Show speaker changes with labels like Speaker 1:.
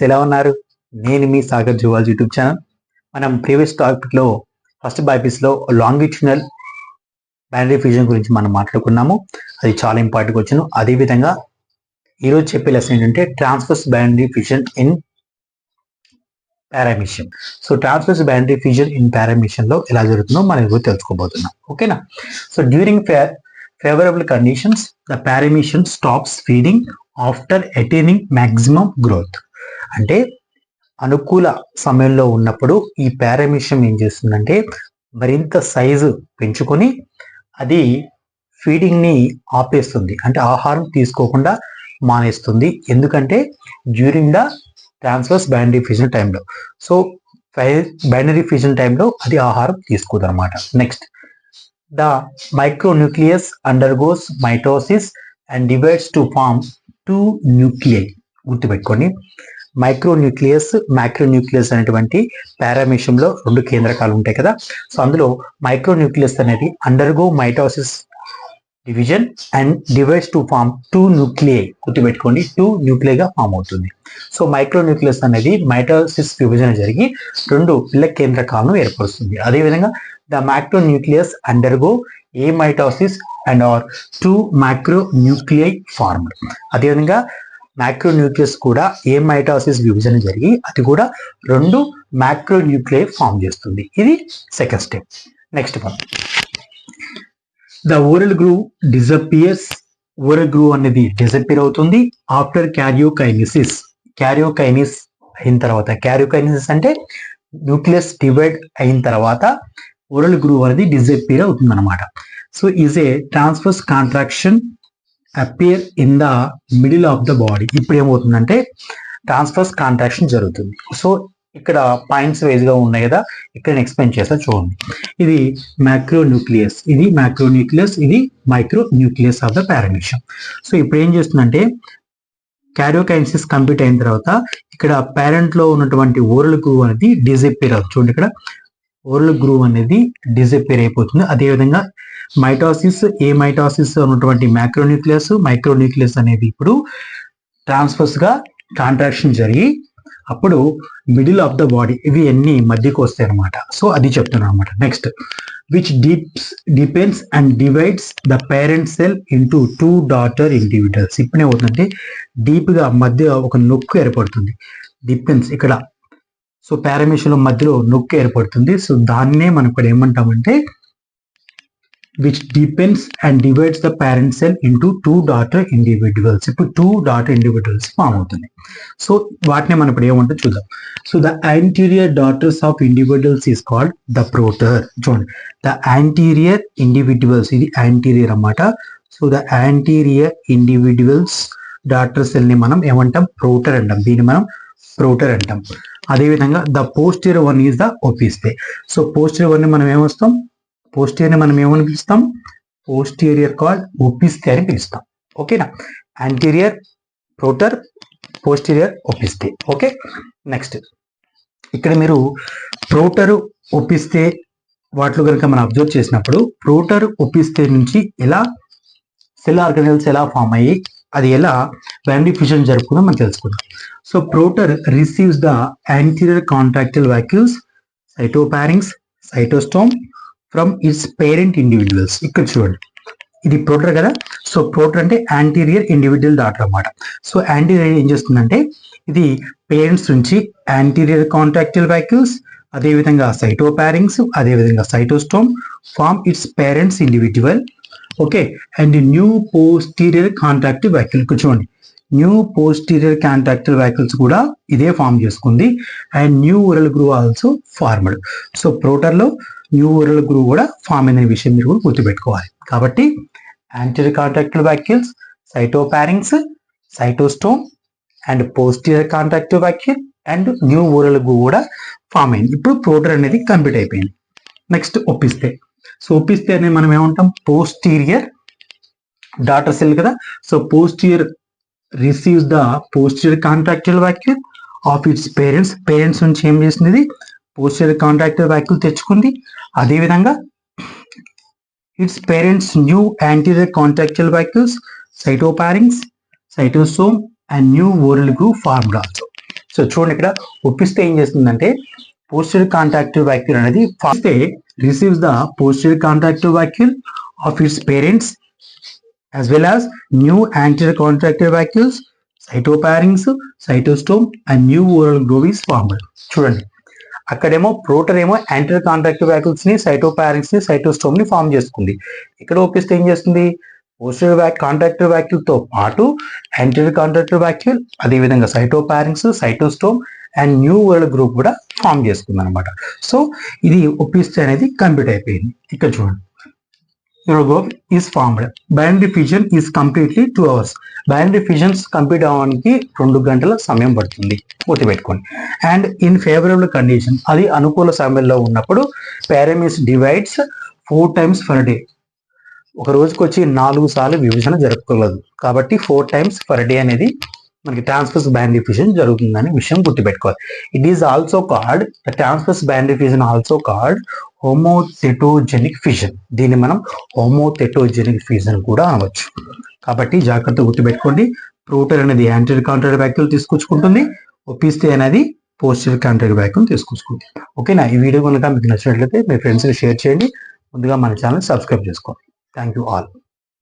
Speaker 1: ఎలా ఉన్నారు? నేను మీ సాగర్ జువాలజీ యూట్యూబ్ ఛానల్. మనం ప్రీవియస్ టాపిక్లో ఫస్ట్ బైపీస్లో లాంగిట్యూడినల్ బైనరీ ఫ్యూజన్ గురించి మనం మాట్లాడుకున్నాము. అది చాలా ఇంపార్టెంట్ క్వశ్చన్. అదేవిధంగా ఈరోజు చెప్పే లెసన్ ఏంటంటే transverse binary fusion in paramecium. So transverse binary fusion in paramecium లో ఎలా జరుగుతుందో మనం ఈరోజు తెలుసుకోబోతున్నాం. ఓకేనా? So during favorable conditions the paramecium stops feeding after attaining maximum growth. అంటే అనుకూల సమయంలో ఉన్నప్పుడు ఈ పారామీషియం ఏం చేస్తుందంటే మరింత సైజు పెంచుకొని అది ఫీడింగ్ ని ఆపేస్తుంది, అంటే ఆహారం తీసుకోకుండా మానేస్తుంది. ఎందుకంటే during the transverse binary fusion టైంలో. సో బైనరీ ఫ్యూజన్ టైంలో అది ఆహారం తీసుకోదు అనమాట. Next, the micronucleus undergoes mitosis and divides to form two nuclei. గుర్తుపెట్టుకోండి, మైక్రోన్యూక్లియస్ మైక్రోన్యూక్లియస్ అనేటువంటి పారామీషియంలో రెండు కేంద్రకాలు ఉంటాయి కదా. సో అందులో మైక్రోన్యూక్లియస్ అనేది undergo mitosis division and divides to form two nuclei. గుర్తుపెట్టుకోండి, టూ న్యూక్లియైగా ఫామ్ అవుతుంది. సో మైక్రోన్యూక్లియస్ అనేది మైటోసిస్ విభజన జరిగి రెండు పిల్ల కేంద్రకాలను ఏర్పరుస్తుంది. అదేవిధంగా the macronucleus undergo amitosis and are two macronuclei formed. అదేవిధంగా మైక్రోన్యూక్లియస్ కూడా ఏమైటోసిస్ విభజన జరిగి అది కూడా రెండు మైక్రోన్యూక్లియై ఫామ్ చేస్తుంది. ఇది second step. Next one, the oral groove disappears. Oral groove అనేది డిసపియర్ అవుతుంది ఆఫ్టర్ క్యారియోకైనిసిస్. క్యారియోకైనిస్ అయిన తర్వాత, క్యారియోకైనిసిస్ అంటే న్యూక్లియస్ డివైడ్ అయిన తర్వాత ఓరల్ గ్రూవ్ అనేది డిసపియర్ అవుతుంది అనమాట. So is a transverse contraction appear in the middle of the body. ఇప్పుడు ఏమవుతుందంటే ట్రాన్స్వర్స్ కాంట్రాక్షన్ జరుగుతుంది. సో ఇక్కడ పాయింట్స్ వైజ్ గా ఉన్నాయి కదా, ఇక్కడ నేను ఎక్స్ప్లెయిన్ చేస్తా చూడండి. ఇది మైక్రోన్యూక్లియస్, ఇది మైక్రోన్యూక్లియస్, ఇది మైక్రోన్యూక్లియస్ ఆఫ్ ద పారామీషియం. సో ఇప్పుడు ఏం చేస్తుందంటే క్యారియోకైనసిస్ కంప్లీట్ అయిన తర్వాత ఇక్కడ పేరెంట్ లో ఉన్నటువంటి ఓరల్ గ్రూవ్ అనేది డిసపియర్ అవుతుంది. చూడండి, ఇక్కడ ఓరల్ గ్రూవ్ అనేది డిసపియర్ అయిపోతుంది. అదేవిధంగా మైటోసిస్, ఏ మైటోసిస్ ఉన్నటువంటి మైక్రోన్యూక్లియస్, మైక్రోన్యూక్లియస్ అనేది ఇప్పుడు ట్రాన్స్ఫర్స్ గా కాంట్రాక్షన్ జరిగి అప్పుడు మిడిల్ ఆఫ్ ద బాడీ ఇవి అన్ని మధ్యకు వస్తాయి అనమాట. సో అది చెప్తున్నాను అనమాట. Next, which depends and divides the parent cell into two daughter individuals. ఇప్పుడు ఏమవుతుందంటే డీప్ గా మధ్య ఒక నొక్కు ఏర్పడుతుంది. డిపెండ్స్ ఇక్కడ, సో పారామీషియం మధ్యలో నొక్కు ఏర్పడుతుంది. సో దాన్నే మనం ఇక్కడ ఏమంటామంటే which depends and divides the parent cell into two daughter individuals. ఇప్పుడు టూ డాటర్ ఇండివిజువల్స్ ఫామ్ అవుతుంది. సో వాటిని మనం ఇప్పుడు ఏమంటే చూద్దాం. So the anterior daughters of individuals is called the proter. చూడండి, ద యాంటీరియర్ ఇండివిజువల్స్, ఇది యాంటీరియర్ అన్నమాట. So the anterior individuals daughter cell ని మనం ఏమంటాం? ప్రోటర్ అంటాం. దీన్ని మనం ప్రోటర్ అంటాం. అదేవిధంగా the posterior one is the opisthe. So posterior one ని మనం ఏమొస్తాం? పోస్టీరియర్ ని మనం ఏమని పిలుస్తాం? పోస్టీరియర్ కాల్డ్ ఓపిస్తే అని పిలుస్తాం. ఓకేనా? Anterior proter, posterior opisthe. Okay, next, ఇక్కడ మీరు ప్రోటర్ ఓపిస్తే వాటిలో కనుక మనం అబ్జర్వ్ చేసినప్పుడు ప్రోటర్ ఓపిస్తే నుంచి ఎలా సెల్ ఆర్గనెల్స్ ఎలా ఫామ్ అయ్యి అది ఎలా బైనరీ ఫ్యూజన్ జరుపుకుందో మనం తెలుసుకుందాం. So proter receives the anterior contractile vacuoles, cytopharynx, cytostome from its parent individuals. ఇక్కడ చూడండి, ఇది ప్రోటర్ కదా. సో ప్రోటర్ అంటే యాంటీరియర్ ఇండివిజువల్ డాటర్ అన్నమాట. సో యాంటీరియర్ ఏం చేస్తుందంటే ఇది పేరెంట్స్ నుంచి యాంటీరియర్ కాంట్రాక్టైల్ వాక్యూల్స్, అదేవిధంగా సైటోపారింక్స్, అదేవిధంగా cytostome form its parents individual. Okay, and new posterior contractive vacuole. చూడండి, న్యూ పోస్టీరియర్ కాంట్రాక్టివ్ వాక్యూల్స్ కూడా ఇదే ఫామ్ చేసుకుంది. And new oral groove also formed. So proter లో న్యూ ఓరల్ గ్రూవ్ కూడా form అయిన విషయం మీరు కూడా గుర్తుపెట్టుకోవాలి. కాబట్టి anterior contractive vacuoles, cytopharynx, cytostome and posterior contractive vacuole and new oral groove కూడా ఫామ్ అయింది. ఇప్పుడు ప్రోటర్ అనేది కంప్లీట్ అయిపోయింది. నెక్స్ట్ ఒప్పిస్తే. సో ఒప్పిస్తే అనేది మనం ఏమంటాం? పోస్టీరియర్ డాటర్ సెల్ కదా. So posterior receives the posterior contractile vacuole of its parents. Parents నుంచి ఏం చేసింది? పోస్టీరియర్ కాంట్రాక్టైల్ వాక్యూల్ తెచ్చుకుంది. అదేవిధంగా its parents new anterior contractile vacuoles, cytopharynx, cytosome and new oral groove formed also. So చూడండి ఇక్కడ opisthe ఏం చేస్తుందంటే పోస్టెరియర్ కాంట్రాక్టివ్ వాక్యూల్ అనేది fast receives the posterior contractive vacuole of its parents as well as new anterior contractile vacuoles, cytopharynx, cytostome and new oral groove is formed. చూడండి అక్కడేమో ప్రోటర్ ఏమో anterior contractive vacuoles ని సైటోపారింక్స్ ని cytostome ని form చేసుకుంది. ఇక్కడ opisthe ఏం చేస్తుంది పోస్టెరియర్ కాంట్రాక్టివ్ వాక్యూల్ తో పాటు యాంటీరియర్ కాంట్రాక్టివ్ వాక్యూల్ అదేవిధంగా సైటోపారింక్స్ cytostome and new world group కూడా ఫామ్ చేసుకుంది అనమాట. సో ఇది ఒప్పిస్తే అనేది కంప్లీట్ అయిపోయింది. ఇక్కడ చూడండి Urogov is formed. Binary fission is completely 2 hours. Binary fissions complete అవ్వడానికి 2 గంటల సమయం పడుతుంది గుర్తుపెట్టుకోండి. అండ్ ఇన్ ఫేవరబుల్ కండిషన్ అది అనుకూల సమయంలో ఉన్నప్పుడు పారామీస్ డివైడ్స్ 4 times per day. ఒక రోజుకి వచ్చి 4 సార్లు విభజన జరుపుకోలేదు కాబట్టి 4 times per day అనేది మనకి ట్రాన్స్వర్స్ బైనరీ ఫిషన్ జరుగుతుందనే విషయం గుర్తుపెట్టుకోవాలి. It is also called the transverse binary fission also called homothetogenic fission. దీన్ని మనం హోమోథెటోజెనిక్ ఫిషన్ కూడా అనవచ్చు. కాబట్టి జాగ్రత్తగా గుర్తుపెట్టుకోండి. ప్రోటర్ అనేది యాంటీరియర్ కాంట్రాక్టివ్ వాక్యూల్ తీసుకొచ్చుకుంటుంది, ఒప్పిస్తే అనేది పోస్టీరియర్ కాంట్రాక్టివ్ వాక్యూల్ తీసుకొచ్చుకుంటుంది. ఓకేనా? ఈ వీడియో కనుక మీకు నచ్చినట్లయితే మీ ఫ్రెండ్స్కి షేర్ చేయండి. ముందుగా మన ఛానల్ సబ్స్క్రైబ్ చేసుకోండి. Thank you all.